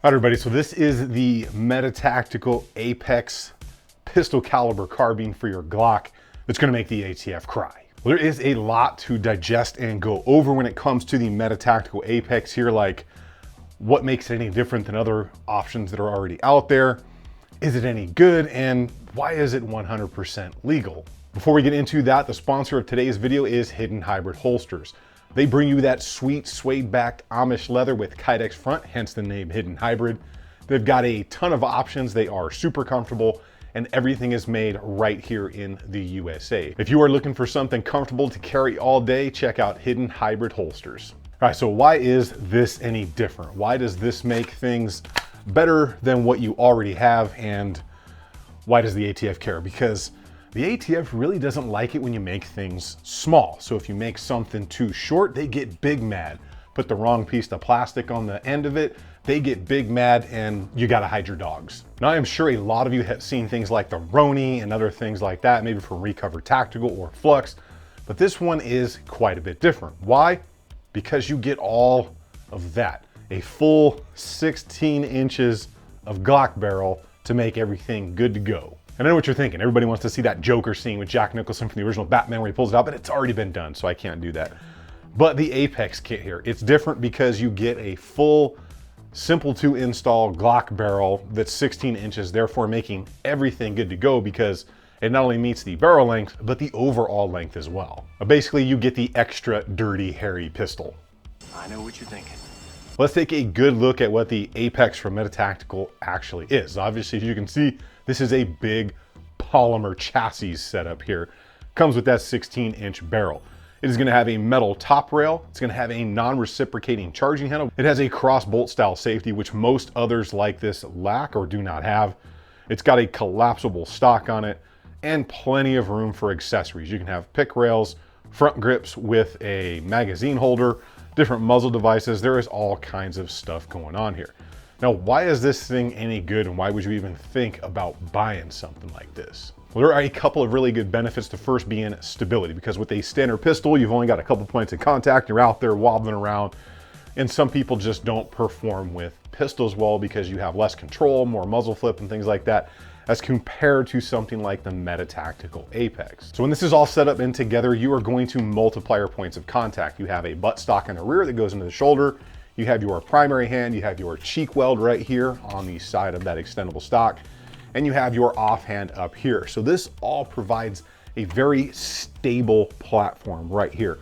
All right, everybody, so this is the Meta Tactical Apex pistol caliber carbine for your Glock that's gonna make the ATF cry. Well, there is a lot to digest and go over when it comes to the Meta Tactical Apex here, like what makes it any different than other options that are already out there? Is it any good? And why is it 100% legal? Before we get into that, the sponsor of today's video is Hidden Hybrid Holsters. They bring you that sweet suede-backed Amish leather with Kydex front, hence the name Hidden Hybrid. They've got a ton of options. They are super comfortable, and everything is made right here in the USA. If you are looking for something comfortable to carry all day, check out Hidden Hybrid Holsters. All right, so why is this any different? Why does this make things better than what you already have, and why does the ATF care? Because the ATF really doesn't like it when you make things small. So if you make something too short, they get big mad. Put the wrong piece of plastic on the end of it, they get big mad, and you gotta hide your dogs. Now, I am sure a lot of you have seen things like the Roni and other things like that, maybe from Recover Tactical or Flux, but this one is quite a bit different. Why? Because you get all of that. A full 16 inches of Glock barrel to make everything good to go. And I know what you're thinking. Everybody wants to see that Joker scene with Jack Nicholson from the original Batman where he pulls it out, but it's already been done, so I can't do that. But the Apex kit here, it's different because you get a full, simple to install Glock barrel that's 16 inches, therefore making everything good to go because it not only meets the barrel length, but the overall length as well. Basically, you get the extra dirty, hairy pistol. I know what you're thinking. Let's take a good look at what the Apex from Meta Tactical actually is. Obviously, as you can see, this is a big polymer chassis setup here. Comes with that 16-inch barrel. It is gonna have a metal top rail. It's gonna have a non-reciprocating charging handle. It has a cross bolt style safety, which most others like this lack or do not have. It's got a collapsible stock on it and plenty of room for accessories. You can have pick rails, front grips with a magazine holder, different muzzle devices. There is all kinds of stuff going on here. Now, why is this thing any good, and why would you even think about buying something like this? Well, there are a couple of really good benefits. The first being stability, because with a standard pistol, you've only got a couple points of contact. You're out there wobbling around, and some people just don't perform with pistols well because you have less control, more muzzle flip and things like that, as compared to something like the Meta Tactical Apex. So when this is all set up and together, you are going to multiply your points of contact. You have a butt stock in the rear that goes into the shoulder. You have your primary hand, you have your cheek weld right here on the side of that extendable stock, and you have your offhand up here. So this all provides a very stable platform right here.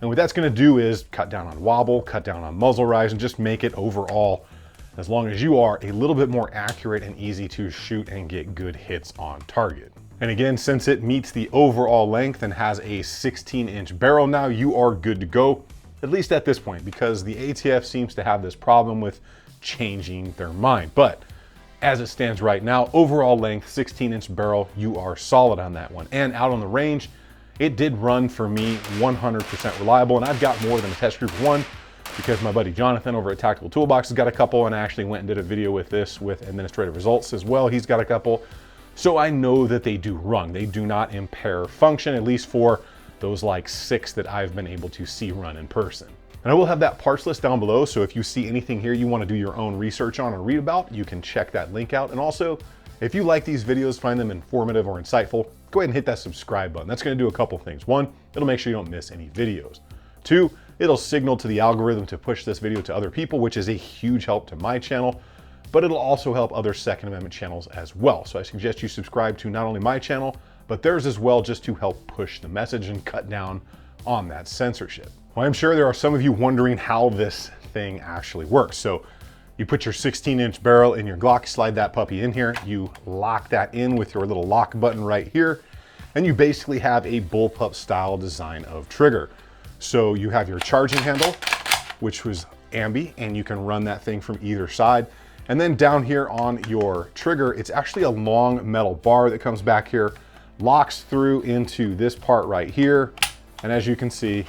And what that's gonna do is cut down on wobble, cut down on muzzle rise, and just make it overall, as long as you are, a little bit more accurate and easy to shoot and get good hits on target. And again, since it meets the overall length and has a 16-inch barrel now, you are good to go. At least at this point, because the ATF seems to have this problem with changing their mind. But as it stands right now, overall length, 16-inch barrel, you are solid on that one. And out on the range, it did run for me 100% reliable. And I've got more than a test group one because my buddy Jonathan over at Tactical Toolbox has got a couple, and I actually went and did a video with this with administrative results as well. He's got a couple. So I know that they do run. They do not impair function, at least for those like 6 that I've been able to see run in person. And I will have that parts list down below, so if you see anything here you want to do your own research on or read about, you can check that link out. And also, if you like these videos, find them informative or insightful, go ahead and hit that subscribe button. That's going to do a couple things. 1, it'll make sure you don't miss any videos. 2, it'll signal to the algorithm to push this video to other people, which is a huge help to my channel, but it'll also help other Second Amendment channels as well. So I suggest you subscribe to not only my channel, but theirs as well, just to help push the message and cut down on that censorship. Well, I'm sure there are some of you wondering how this thing actually works. So you put your 16-inch barrel in your Glock, slide that puppy in here, you lock that in with your little lock button right here, and you basically have a bullpup style design of trigger. So you have your charging handle, which was ambi, and you can run that thing from either side. And then down here on your trigger, it's actually a long metal bar that comes back here, locks through into this part right here. And as you can see,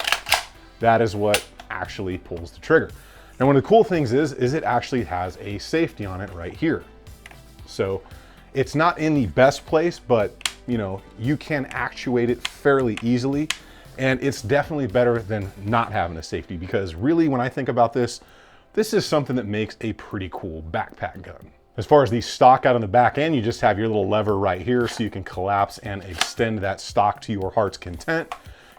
that is what actually pulls the trigger. And one of the cool things is it actually has a safety on it right here. So it's not in the best place, but you know, you can actuate it fairly easily. And it's definitely better than not having a safety, because really when I think about this, this is something that makes a pretty cool backpack gun. As far as the stock out on the back end, you just have your little lever right here so you can collapse and extend that stock to your heart's content.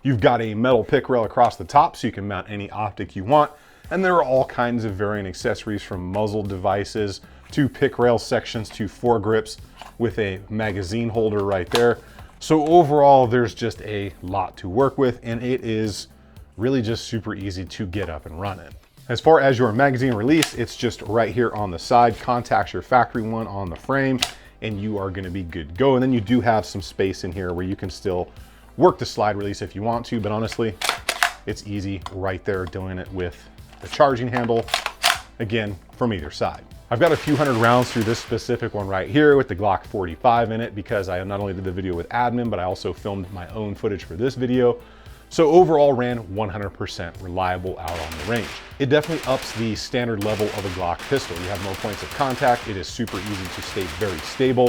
You've got a metal pick rail across the top so you can mount any optic you want. And there are all kinds of varying accessories from muzzle devices to pick rail sections to foregrips with a magazine holder right there. So overall, there's just a lot to work with, and it is really just super easy to get up and running. As far as your magazine release, it's just right here on the side, contacts your factory one on the frame, and you are gonna be good to go. And then you do have some space in here where you can still work the slide release if you want to, but honestly, it's easy right there doing it with the charging handle, again, from either side. I've got a few hundred rounds through this specific one right here with the Glock 45 in it because I not only did the video with admin, but I also filmed my own footage for this video. So overall ran 100% reliable out on the range. It definitely ups the standard level of a Glock pistol. You have more points of contact. It is super easy to stay very stable.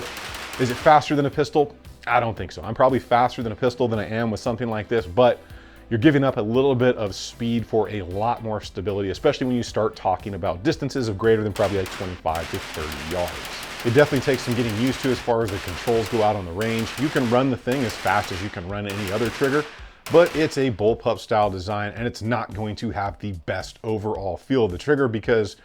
Is it faster than a pistol? I don't think so. I'm probably faster than a pistol than I am with something like this, but you're giving up a little bit of speed for a lot more stability, especially when you start talking about distances of greater than probably like 25 to 30 yards. It definitely takes some getting used to as far as the controls go out on the range. You can run the thing as fast as you can run any other trigger, but it's a bullpup style design and it's not going to have the best overall feel of the trigger because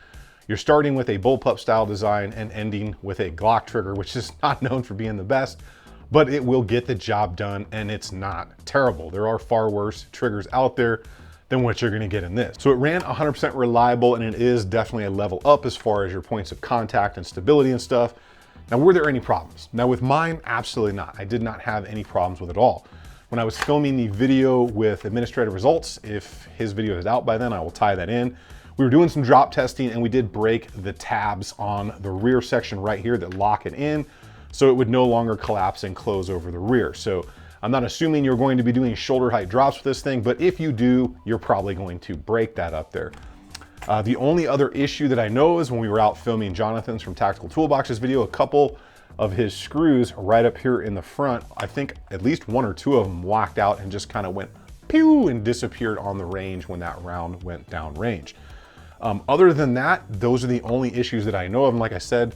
you're starting with a bullpup style design and ending with a Glock trigger, which is not known for being the best, but it will get the job done and it's not terrible. There are far worse triggers out there than what you're gonna get in this. So it ran 100% reliable and it is definitely a level up as far as your points of contact and stability and stuff. Now, were there any problems? Now with mine, absolutely not. I did not have any problems with it at all. When I was filming the video with administrative results, if his video is out by then, I will tie that in. We were doing some drop testing and we did break the tabs on the rear section right here that lock it in, so it would no longer collapse and close over the rear. So I'm not assuming you're going to be doing shoulder height drops with this thing, but if you do, you're probably going to break that up there. The only other issue that I know is when we were out filming Jonathan's from Tactical Toolbox's video, a couple of his screws right up here in the front, I think at least one or two of them whacked out and just kind of went pew and disappeared on the range when that round went down range. Other than that, those are the only issues that I know of. And like I said,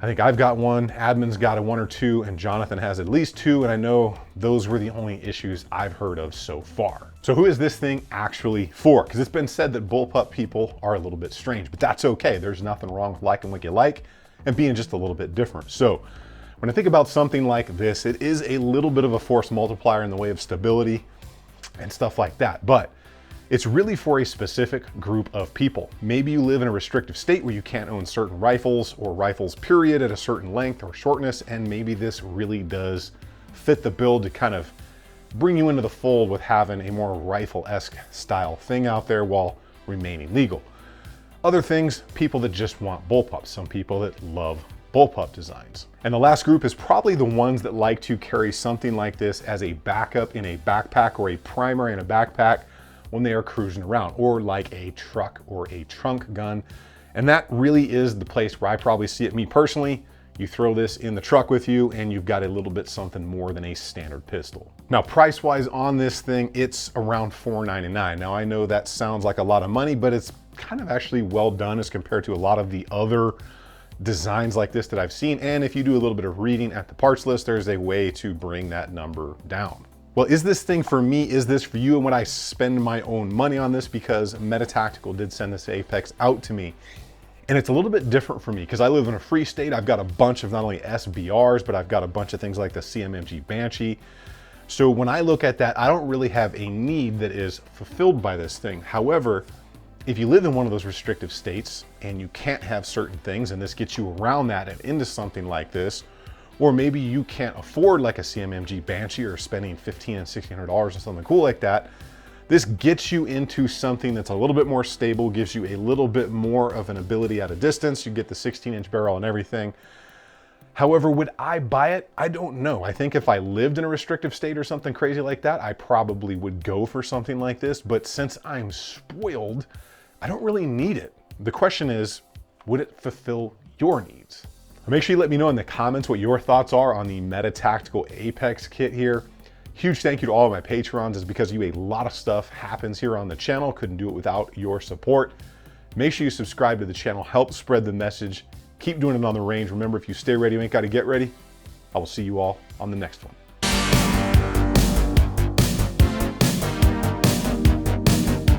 I think I've got one, admin's got a one or two, and Jonathan has at least two, and I know those were the only issues I've heard of so far. So who is this thing actually for? Because it's been said that bullpup people are a little bit strange, but that's okay. There's nothing wrong with liking what you like and being just a little bit different. So when I think about something like this, it is a little bit of a force multiplier in the way of stability and stuff like that, but it's really for a specific group of people. Maybe you live in a restrictive state where you can't own certain rifles or rifles period at a certain length or shortness, and maybe this really does fit the bill to kind of bring you into the fold with having a more rifle-esque style thing out there while remaining legal. Other things, people that just want bullpups, some people that love bullpup designs. And the last group is probably the ones that like to carry something like this as a backup in a backpack or a primary in a backpack when they are cruising around, or like a truck or a trunk gun. And that really is the place where I probably see it. Me personally, you throw this in the truck with you and you've got a little bit something more than a standard pistol. Now, price-wise on this thing, it's around $499. Now I know that sounds like a lot of money, but it's kind of actually well done as compared to a lot of the other designs like this that I've seen. And if you do a little bit of reading at the parts list, there's a way to bring that number down. Well, is this thing for me? Is this for you? And would I spend my own money on this? Because Meta Tactical did send this Apex out to me. And it's a little bit different for me because I live in a free state. I've got a bunch of not only SBRs, but I've got a bunch of things like the CMMG Banshee. So when I look at that, I don't really have a need that is fulfilled by this thing. However, if you live in one of those restrictive states and you can't have certain things, and this gets you around that and into something like this, or maybe you can't afford like a CMMG Banshee or spending $1,500 and $1,600 on something cool like that, this gets you into something that's a little bit more stable, gives you a little bit more of an ability at a distance. You get the 16-inch barrel and everything. However, would I buy it? I don't know. I think if I lived in a restrictive state or something crazy like that, I probably would go for something like this. But since I'm spoiled, I don't really need it. The question is, would it fulfill your needs? Make sure you let me know in the comments what your thoughts are on the Meta Tactical Apex kit here. Huge thank you to all of my Patrons. It's because of you a lot of stuff happens here on the channel. Couldn't do it without your support. Make sure you subscribe to the channel, help spread the message. Keep doing it on the range. Remember, if you stay ready, you ain't got to get ready. I will see you all on the next one.